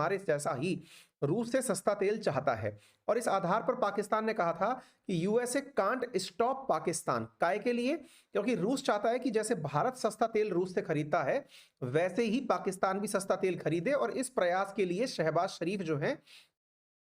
हमारे जैसा ही रूस से सस्ता तेल चाहता है। और इस आधार पर पाकिस्तान ने कहा था कि यूएसए कांट स्टॉप पाकिस्तान। काय के लिए? क्योंकि रूस चाहता है कि जैसे भारत सस्ता तेल रूस से खरीदता है वैसे ही पाकिस्तान भी सस्ता तेल खरीदे। और इस प्रयास के लिए शहबाज शरीफ जो हैं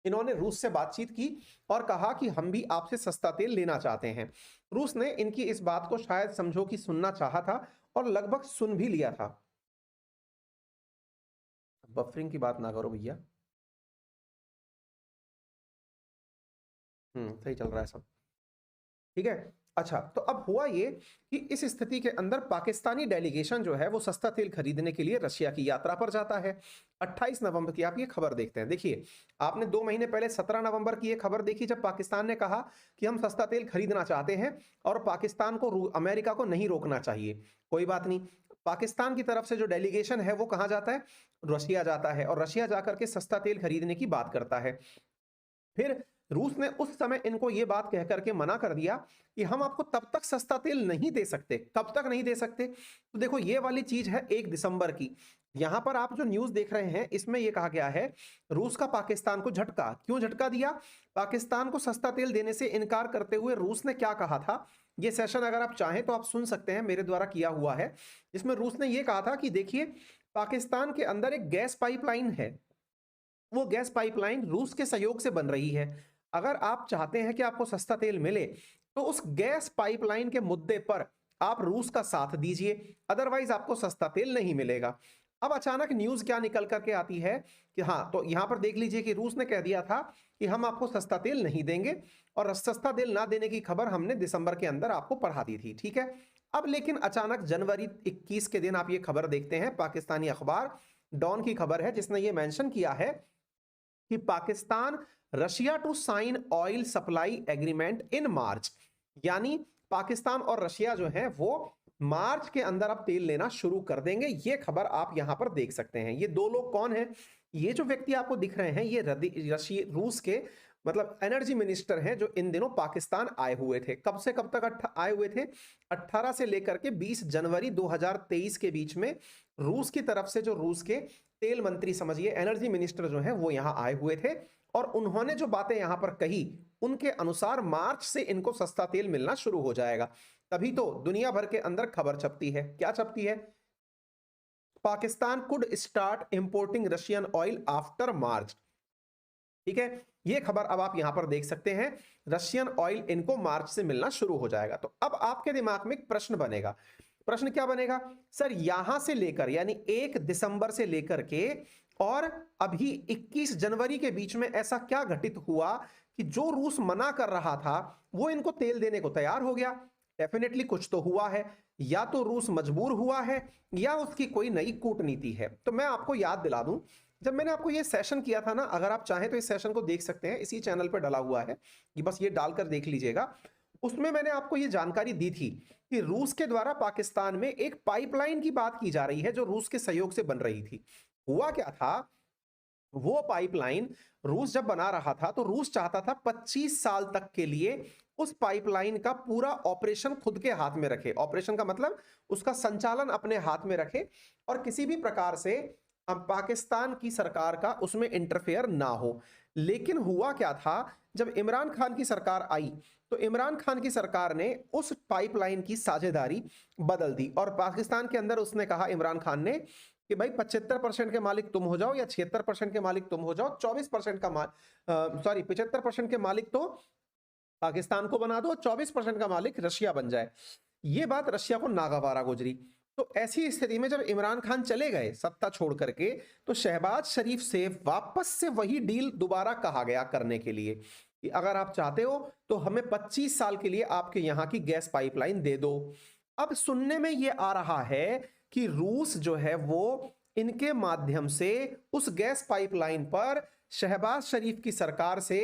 इन्होंने रूस से बातचीत की और कहा कि हम भी आपसे सस्ता तेल लेना चाहते हैं। रूस ने इनकी इस बात को शायद समझो कि सुनना चाहा था और लगभग सुन भी लिया था। बफरिंग की बात ना करो भैया। सही चल रहा है सब, ठीक है। अच्छा, तो अब हुआ ये कि इस स्थिति के अंदर पाकिस्तानी डेलीगेशन जो है वो सस्ता तेल खरीदने के लिए रशिया की यात्रा पर जाता है। 28 नवंबर की आप ये खबर देखते हैं। देखिए, आपने 2 महीने पहले 17 नवंबर की ये खबर देखी जब पाकिस्तान ने कहा कि हम सस्ता तेल खरीदना चाहते हैं और पाकिस्तान को अमेरिका को नहीं रोकना चाहिए। कोई बात नहीं, पाकिस्तान की तरफ से जो डेलीगेशन है वो कहां जाता है? रशिया जाता है और रशिया जाकर के सस्ता तेल खरीदने की बात करता है। फिर रूस ने उस समय इनको यह बात कह करके मना कर दिया कि हम आपको तब तक सस्ता तेल नहीं दे सकते। कब तक नहीं दे सकते? तो देखो, ये वाली चीज है 1 दिसंबर की। यहां पर आप जो न्यूज देख रहे हैं इसमें यह कहा गया है रूस का पाकिस्तान को झटका। क्यों झटका दिया? पाकिस्तान को सस्ता तेल देने से इनकार करते हुए रूस ने क्या कहा था, ये सेशन अगर आप चाहें तो आप सुन सकते हैं, मेरे द्वारा किया हुआ है। इसमें रूस ने यह कहा था कि देखिए, पाकिस्तान के अंदर एक गैस पाइपलाइन है, वो गैस पाइपलाइन रूस के सहयोग से बन रही है। अगर आप चाहते हैं कि आपको सस्ता तेल मिले तो उस गैस पाइपलाइन के मुद्दे पर आप रूस का साथ दीजिए, अदरवाइज आपको सस्ता तेल नहीं मिलेगा। अब अचानक न्यूज क्या निकल करके आती है कि हाँ, तो यहां पर देख लीजिए कि रूस ने कह दिया था कि हम आपको सस्ता तेल नहीं देंगे और सस्ता तेल ना देने की खबर हमने दिसंबर के अंदर आपको पढ़ा दी थी, ठीक है। अब लेकिन अचानक जनवरी 21 के दिन आप ये खबर देखते हैं, पाकिस्तानी अखबार डॉन की खबर है जिसने ये मेंशन किया है कि Pakistan Russia to sign oil supply agreement in March. यानी पाकिस्तान और रशिया जो है वो मार्च के अंदर अब तेल लेना शुरू कर देंगे। ये खबर आप यहां पर देख सकते हैं। ये दो लोग कौन हैं? ये जो व्यक्ति आपको दिख रहे हैं ये रशिया रूस के मतलब एनर्जी मिनिस्टर हैं जो इन दिनों पाकिस्तान आए हुए थे। कब से कब तक आए हुए थे? 18 से लेकर के 20 जनवरी 2023 के बीच में रूस की तरफ से जो रूस के तेल मंत्री समझिए एनर्जी मिनिस्टर जो हैं वो यहां आए हुए थे और उन्होंने जो बातें यहां पर कही उनके अनुसार मार्च से इनको सस्ता तेल मिलना शुरू हो जाएगा। तभी तो दुनिया भर के अंदर खबर छपती है। क्या छपती है? Pakistan could start importing Russian oil after March, ठीक है। ये खबर अब आप यहां पर देख सकते हैं, रशियन ऑयल इनको मार्च से मिलना शुरू हो जाएगा। तो अब आपके दिमाग में एक प्रश्न बनेगा। प्रश्न क्या बनेगा? सर, यहां से लेकर यानी 1 दिसंबर से लेकर के और अभी 21 जनवरी के बीच में ऐसा क्या घटित हुआ कि जो रूस मना कर रहा था वो इनको तेल देने को तैयार हो गया? डेफिनेटली कुछ तो हुआ है, या तो रूस मजबूर हुआ है या उसकी कोई नई कूटनीति है। तो मैं आपको याद दिला दूं, जब मैंने आपको ये सेशन किया था ना, अगर आप चाहें तो इस सेशन को देख सकते हैं, इसी चैनल पर डला हुआ है, कि बस ये डालकर देख लीजिएगा। उसमें मैंने आपको ये जानकारी दी थी कि रूस के द्वारा पाकिस्तान में एक पाइपलाइन की बात की जा रही है जो रूस के सहयोग से बन रही थी। हुआ क्या था, वो पाइपलाइन रूस जब बना रहा था तो रूस चाहता था 25 साल तक के लिए उस पाइपलाइन का पूरा ऑपरेशन खुद के हाथ में रखे। ऑपरेशन का मतलब उसका संचालन अपने हाथ में रखे और किसी भी प्रकार से पाकिस्तान की सरकार का उसमें इंटरफेयर ना हो। लेकिन हुआ क्या था, जब इमरान खान की सरकार आई तो इमरान खान की सरकार ने उस पाइपलाइन की साझेदारी बदल दी और पाकिस्तान के अंदर उसने कहा, इमरान खान ने, कि भाई 75% के मालिक तुम हो जाओ या 76% के मालिक तुम हो जाओ, 24% का 75% के मालिक तो पाकिस्तान को बना दो, 24% का मालिक रशिया बन जाए। ये बात रशिया को नागवारा गुजरी। तो ऐसी स्थिति में जब इमरान खान चले गए सत्ता छोड़ करके तो शहबाज शरीफ से वापस से वही डील दोबारा कहा गया करने के लिए कि अगर आप चाहते हो तो हमें 25 साल के लिए आपके यहां की गैस पाइपलाइन दे दो। अब सुनने में यह आ रहा है कि रूस जो है वो इनके माध्यम से उस गैस पाइपलाइन पर शहबाज शरीफ की सरकार से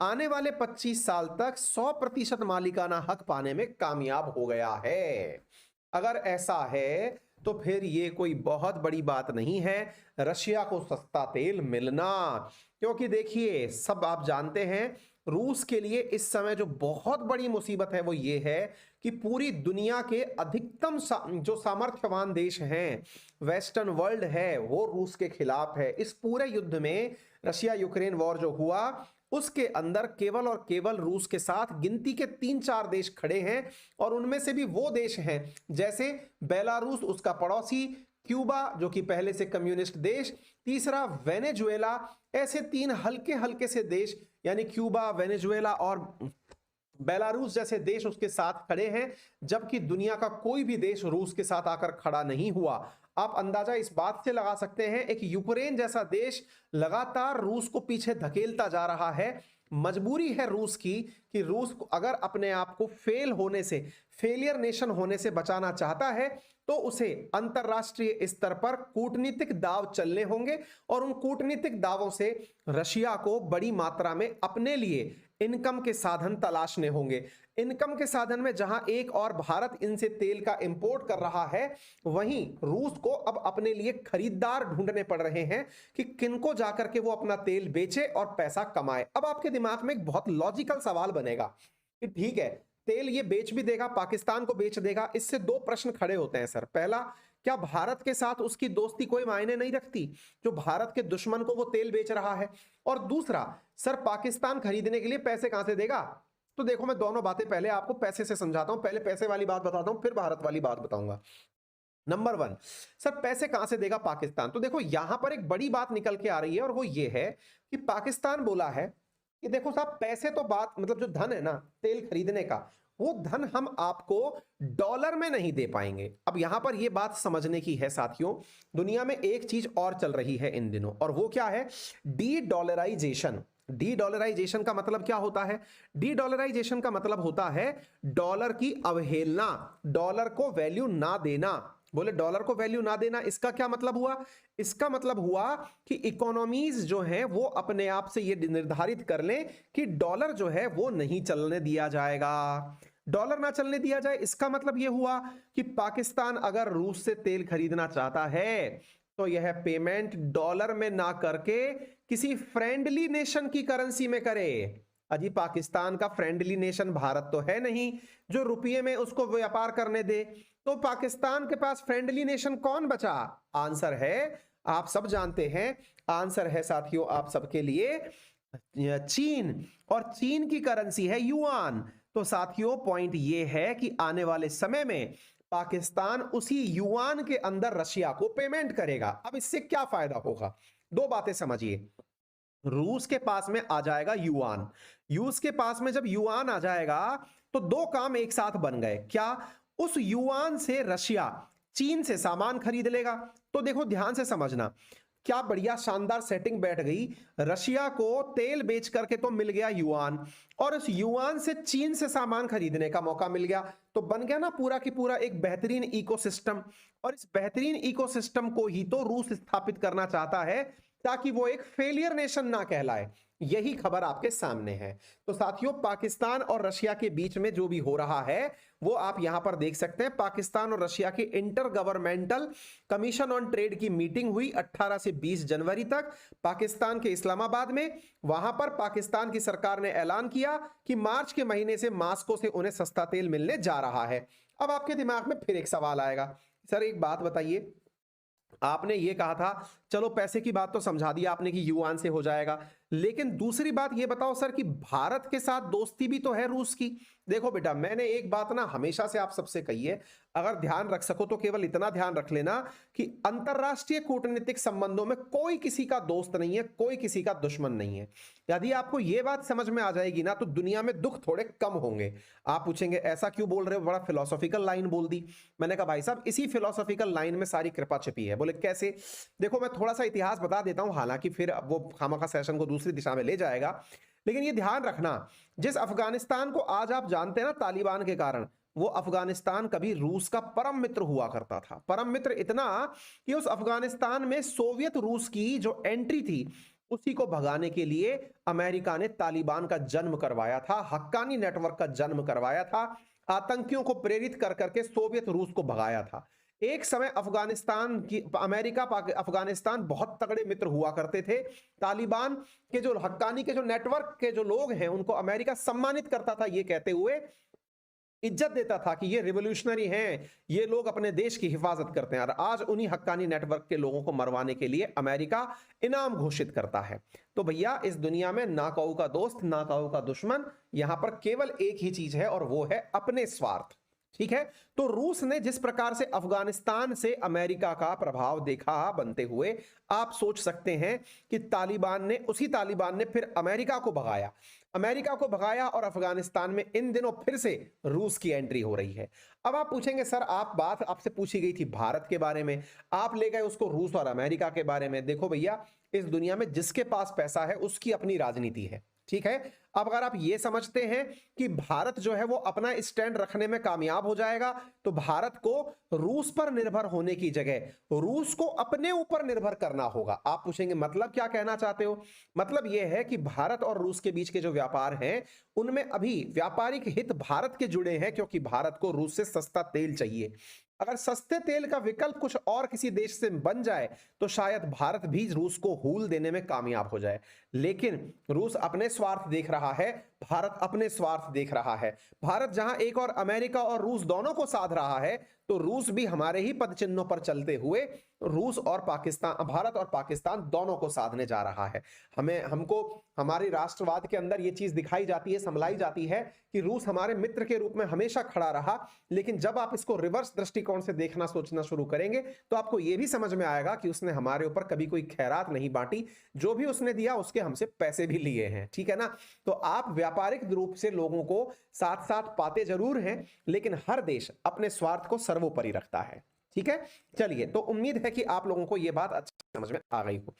आने वाले 25 साल तक 100% मालिकाना हक पाने में कामयाब हो गया है। अगर ऐसा है तो फिर ये कोई बहुत बड़ी बात नहीं है रशिया को सस्ता तेल मिलना, क्योंकि देखिए सब आप जानते हैं रूस के लिए इस समय जो बहुत बड़ी मुसीबत है वो ये है कि पूरी दुनिया के अधिकतम जो सामर्थ्यवान देश हैं, वेस्टर्न वर्ल्ड है, वो रूस के खिलाफ है। इस पूरे युद्ध में रशिया यूक्रेन वॉर जो हुआ उसके अंदर केवल और केवल रूस के साथ गिनती के 3-4 देश खड़े हैं, और उनमें से भी वो देश हैं जैसे बेलारूस उसका पड़ोसी, क्यूबा जो कि पहले से कम्युनिस्ट देश, तीसरा वेनेजुएला। ऐसे 3 हल्के हल्के से देश यानी क्यूबा, वेनेजुएला और बेलारूस जैसे देश उसके साथ खड़े हैं, जबकि दुनिया का कोई भी देश रूस के साथ आकर खड़ा नहीं हुआ। आप अंदाजा इस बात से लगा सकते हैं, एक यूक्रेन जैसा देश लगातार रूस को पीछे धकेलता जा रहा है। मजबूरी है रूस की कि रूस को अगर अपने आप को फेलियर नेशन होने से बचाना चाहता है तो उसे अंतरराष्ट्रीय स्तर पर कूटनीतिक दाव चलने होंगे, और उन कूटनीतिक दावों से रशिया को बड़ी मात्रा में अपने लिए इनकम के साधन तलाशने होंगे। इनकम के साधन में जहां एक और भारत इनसे तेल का इंपोर्ट कर रहा है, वहीं रूस को अब अपने लिए खरीदार ढूंढने पड़ रहे हैं कि किनको जाकर के वो अपना तेल बेचे और पैसा कमाए। अब आपके दिमाग में एक बहुत लॉजिकल सवाल बनेगा कि ठीक है, तेल ये बेच भी देगा, पाकिस्तान को बेच देगा। इससे 2 प्रश्न खड़े होते हैं सर। पहला, क्या भारत के साथ उसकी दोस्ती कोई मायने नहीं रखती जो भारत के दुश्मन को वो तेल बेच रहा है? और दूसरा, सर पाकिस्तान खरीदने के लिए पैसे कहां से देगा? तो देखो, मैं दोनों बातें पहले आपको पैसे से समझाता हूं। पहले पैसे वाली बात बताता हूं, फिर भारत वाली बात बताऊंगा। नंबर 1, सर पैसे कहां से देगा पाकिस्तान? तो देखो, यहां पर एक बड़ी बात निकल के आ रही है, और वो ये है कि पाकिस्तान बोला है कि देखो साहब, पैसे तो बात मतलब जो धन है ना तेल खरीदने का, वो धन हम आपको डॉलर में नहीं दे पाएंगे। अब यहां पर ये बात समझने की है साथियों, दुनिया में एक चीज और चल रही है इन दिनों, और वो क्या है? D dollarisation. डी डॉलराइजेशन का मतलब क्या होता है? डी डॉलराइजेशन का मतलब होता है डॉलर की अवहेलना, डॉलर को वैल्यू ना देना। बोले डॉलर को वैल्यू ना देना, इसका क्या मतलब हुआ? इसका मतलब हुआ कि इकोनॉमीज जो हैं वो अपने आप से ये निर्धारित कर लें कि डॉलर जो है वो नहीं चलने दिया जाएगा। डॉलर ना चलने दिया जाए, इसका मतलब ये हुआ कि पाकिस्तान अगर रूस से तेल खरीदना चाहता है तो यह पेमेंट डॉलर में ना करके किसी फ्रेंडली नेशन की करेंसी में करे। अजी, पाकिस्तान का फ्रेंडली नेशन भारत तो है नहीं जो रुपये में उसको व्यापार करने दे। तो पाकिस्तान के पास फ्रेंडली नेशन कौन बचा? आंसर है, आप सब जानते हैं, आंसर है साथियों आप सबके लिए चीन, और चीन की करेंसी है युआन। तो साथियों पॉइंट ये है कि आने वाले समय में पाकिस्तान उसी युआन के अंदर रशिया को पेमेंट करेगा। अब इससे क्या फायदा होगा? 2 बातें समझिए। रूस के पास में आ जाएगा युआन, रूस के पास में जब युआन आ जाएगा तो 2 काम एक साथ बन गए। क्या? उस युआन से रशिया चीन से सामान खरीद लेगा। तो देखो ध्यान से समझना, क्या बढ़िया शानदार सेटिंग बैठ गई। रशिया को तेल बेच करके तो मिल गया युआन, और उस युआन से चीन से सामान खरीदने का मौका मिल गया। तो बन गया ना पूरा की पूरा एक बेहतरीन इकोसिस्टम। और इस बेहतरीन इकोसिस्टम को ही तो रूस स्थापित करना चाहता है ताकि वो एक फेलियर नेशन ना कहलाए। यही खबर आपके सामने है। तो साथियों, पाकिस्तान और रशिया के बीच में जो भी हो रहा है वो आप यहां पर देख सकते हैं। पाकिस्तान और रशिया की inter governmental commission on trade की मीटिंग हुई 18 से 20 जनवरी तक पाकिस्तान के इस्लामाबाद में। वहां पर पाकिस्तान की सरकार ने ऐलान किया कि मार्च के महीने से मास्को से उन्हें सस्ता तेल मिलने जा रहा है। अब आपके दिमाग में फिर एक सवाल आएगा, सर एक बात बताइए, आपने ये कहा था, चलो पैसे की बात तो समझा दिया आपने कि युआन से हो जाएगा, लेकिन दूसरी बात ये बताओ सर कि भारत के साथ दोस्ती भी तो है रूस की। देखो बेटा, मैंने एक बात ना हमेशा से आप सबसे कही है, अगर ध्यान रख सको तो केवल इतना ध्यान रख लेना कि अंतरराष्ट्रीय कूटनीतिक संबंधों में कोई किसी का दोस्त नहीं है, कोई किसी का दुश्मन नहीं है। यदि आपको यह बात समझ में आ जाएगी ना तो दुनिया में दुख थोड़े कम होंगे। आप पूछेंगे ऐसा क्यों बोल रहे हो, बड़ा फिलोसॉफिकल लाइन बोल दी। मैंने कहा भाई साहब, इसी फिलोसॉफिकल लाइन में सारी कृपा छिपी है। बोले कैसे? देखो मैं थोड़ा सा इतिहास बता देता हूं, हालांकि फिर वो खामखा सेशन को दूसरी दिशा में ले जाएगा, लेकिन ये ध्यान रखना, जिस अफगानिस्तान को आज आप जानते हैं ना तालिबान के कारण, वो अफगानिस्तान कभी रूस का परम मित्र हुआ करता था। परम मित्र इतना कि उस अफगानिस्तान में सोवियत रूस की जो एंट्री थी उसी को भगाने के लिए अमेरिका ने तालिबान का जन्म करवाया था, हक्कानी नेटवर्क का जन्म करवाया था, आतंकियों को प्रेरित कर करके सोवियत रूस को भगाया था। एक समय अफगानिस्तान की अमेरिका अफगानिस्तान बहुत तगड़े मित्र हुआ करते थे। तालिबान के जो हक्कानी के जो नेटवर्क के जो लोग हैं उनको अमेरिका सम्मानित करता था ये कहते हुए इज्जत देता था कि ये रिवोल्यूशनरी हैं, ये लोग अपने देश की हिफाजत करते हैं, और आज उन्हीं हक्कानी नेटवर्क के लोगों को मरवाने के लिए अमेरिका इनाम घोषित करता है। तो भैया इस दुनिया में ना काऊ का दोस्त ना काऊ का दुश्मन, यहां पर केवल एक ही चीज है और वो है अपने स्वार्थ। ठीक है, तो रूस ने जिस प्रकार से अफगानिस्तान से अमेरिका का प्रभाव देखा बनते हुए, आप सोच सकते हैं कि उसी तालिबान ने फिर अमेरिका को भगाया और अफगानिस्तान में इन दिनों फिर से रूस की एंट्री हो रही है। अब आप पूछेंगे सर, बात आपसे पूछी गई थी भारत के बारे में, आप ले गए उसको रूस और अमेरिका के बारे में। देखो भैया, इस दुनिया में जिसके पास पैसा है उसकी अपनी राजनीति है। ठीक है, अब अगर आप ये समझते हैं कि भारत जो है वो अपना स्टैंड रखने में कामयाब हो जाएगा, तो भारत को रूस पर निर्भर होने की जगह रूस को अपने ऊपर निर्भर करना होगा। आप पूछेंगे मतलब क्या कहना चाहते हो? मतलब यह है कि भारत और रूस के बीच के जो व्यापार हैं उनमें अभी व्यापारिक हित भारत के जुड़े हैं, क्योंकि भारत को रूस से सस्ता तेल चाहिए। अगर सस्ते तेल का विकल्प कुछ और किसी देश से बन जाए तो शायद भारत भी रूस को हूल देने में कामयाब हो जाए। लेकिन रूस अपने स्वार्थ देख रहा है, भारत अपने स्वार्थ देख रहा है। भारत जहां एक और अमेरिका और रूस दोनों को साध रहा है, तो रूस भी हमारे ही पदचिन्हों पर चलते हुए भारत और पाकिस्तान दोनों को साधने जा रहा है। हमको हमारे राष्ट्रवाद के अंदर यह चीज दिखाई जाती है, समलाई जाती है कि रूस हमारे मित्र के रूप में हमेशा खड़ा रहा। लेकिन जब आप इसको रिवर्स दृष्टिकोण से देखना सोचना शुरू करेंगे तो आपको यह भी समझ में आएगा कि उसने हमारे ऊपर कभी कोई खैरात नहीं बांटी, जो भी उसने दिया उसके हमसे पैसे भी लिए हैं। ठीक है ना? तो आप व्यापारिक रूप से लोगों को साथ साथ पाते जरूर हैं, लेकिन हर देश अपने स्वार्थ को सर्वोपरि रखता है। ठीक है, चलिए, तो उम्मीद है कि आप लोगों को यह बात अच्छी समझ में आ गई हो।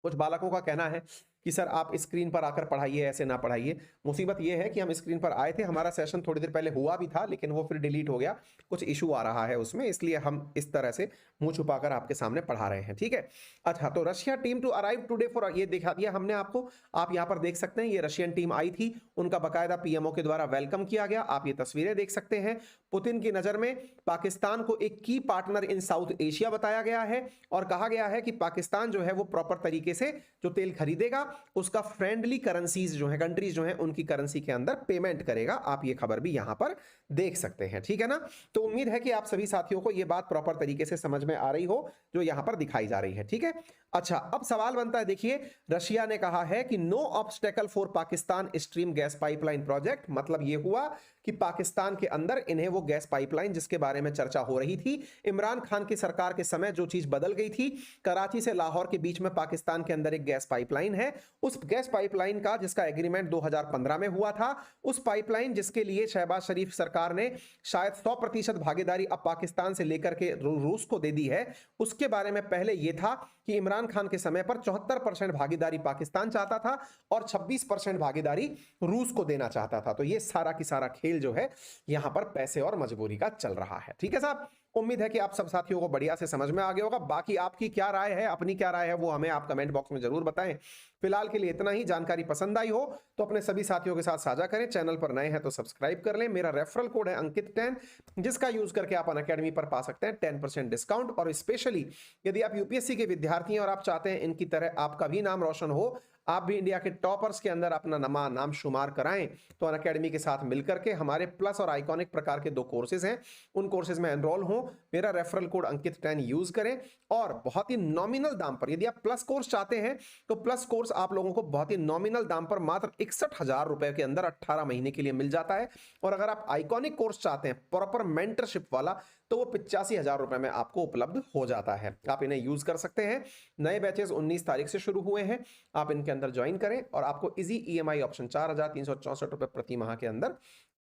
कुछ बालकों का कहना है कि सर आप स्क्रीन पर आकर पढ़ाइए, ऐसे ना पढ़ाइए। मुसीबत यह है कि हम स्क्रीन पर आए थे, हमारा सेशन थोड़ी देर पहले हुआ भी था, लेकिन वो फिर डिलीट हो गया, कुछ इशू आ रहा है उसमें, इसलिए हम इस तरह से मुंह छुपाकर आपके सामने पढ़ा रहे हैं। ठीक है, अच्छा, तो Russia team to arrive today for, ये दिखा दिया हमने आपको, आप यहां पर देख सकते हैं ये रशियन टीम आई थी, उनका बाकायदा पीएमओ के द्वारा वेलकम किया गया। आप ये तस्वीरें देख सकते हैं। पुतिन की नजर में पाकिस्तान को एक की पार्टनर इन साउथ एशिया बताया गया है और कहा गया है कि पाकिस्तान जो है वो प्रॉपर तरीके से जो तेल खरीदेगा उसका फ्रेंडली करेंसीज जो है, कंट्रीज जो है उनकी करेंसी के अंदर पेमेंट करेगा। आप ये खबर भी यहां पर देख सकते हैं। ठीक है ना? तो उम्मीद है कि आप सभी साथियों को ये बात प्रॉपर तरीके से समझ में आ रही हो जो यहां पर दिखाई जा रही है। ठीक है, अच्छा, अब सवाल बनता है, देखिए रशिया ने कहा है कि no obstacle for Pakistan stream gas pipeline project. मतलब यह हुआ कि पाकिस्तान के अंदर इन्हें वो गैस पाइपलाइन जिसके बारे में चर्चा हो रही थी, इमरान खान की सरकार के समय जो चीज बदल गई थी, कराची से लाहौर के बीच में पाकिस्तान के अंदर एक गैस पाइपलाइन है, उस गैस पाइपलाइन का जिसका एग्रीमेंट 2015 में हुआ था, उस पाइपलाइन जिसके लिए शहबाज शरीफ सरकार ने शायद 100% भागीदारी अब पाकिस्तान से लेकर के रूस को दे दी है, उसके बारे में पहले यह था कि इमरान खान के समय पर 74% भागीदारी पाकिस्तान चाहता था और 26% भागीदारी रूस को देना चाहता था। तो ये सारा की सारा खेल जो है यहां पर पैसे और मजबूरी का चल रहा है। ठीक है साहब, उम्मीद है कि आप सब साथियों को बढ़िया से समझ में आ गया होगा। बाकी आपकी क्या राय है, अपनी क्या राय है, वो हमें आप कमेंट बॉक्स में जरूर बताएं। फिलहाल के लिए इतना ही। जानकारी पसंद आई हो तो अपने सभी साथियों के साथ साझा करें। चैनल पर नए हैं तो सब्सक्राइब कर लें। मेरा रेफरल कोड है अंकित10, जिसका यूज करके आप अनअकैडमी पर पा सकते हैं 10% डिस्काउंट। और स्पेशली यदि आप यूपीएससी के विद्यार्थी हैं और आप चाहते हैं इनकी तरह आपका भी नाम रोशन हो, आप भी इंडिया के टॉपर्स के अंदर अपना नाम शुमार कराएं, तो अनअकैडमी के साथ मिलकर के हमारे प्लस और आइकॉनिक प्रकार के 2 कोर्सेज हैं, उन कोर्सेज में एनरोल हो। मेरा रेफरल कोड अंकित10 यूज करें और बहुत ही नॉमिनल दाम पर, यदि आप प्लस कोर्स चाहते हैं तो प्लस कोर्स आप लोगों को बहुत ही नॉमिनल दाम पर मात्र 61,000 रुपए के अंदर 18 महीने के लिए मिल जाता है। और अगर आप आइकॉनिक कोर्स चाहते हैं प्रॉपर मेंटरशिप वाला, तो वो 85,000 रुपए में आपको उपलब्ध हो जाता है। आप इन्हें यूज कर सकते हैं। नए बैचेस 19 तारीख से शुरू हुए हैं, आप इनके अंदर ज्वाइन करें और आपको इजी ईएमआई ऑप्शन 4,364 रुपए प्रति माह के अंदर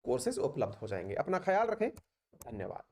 कोर्सेज उपलब्ध हो जाएंगे। अपना ख्याल रखें, धन्यवाद।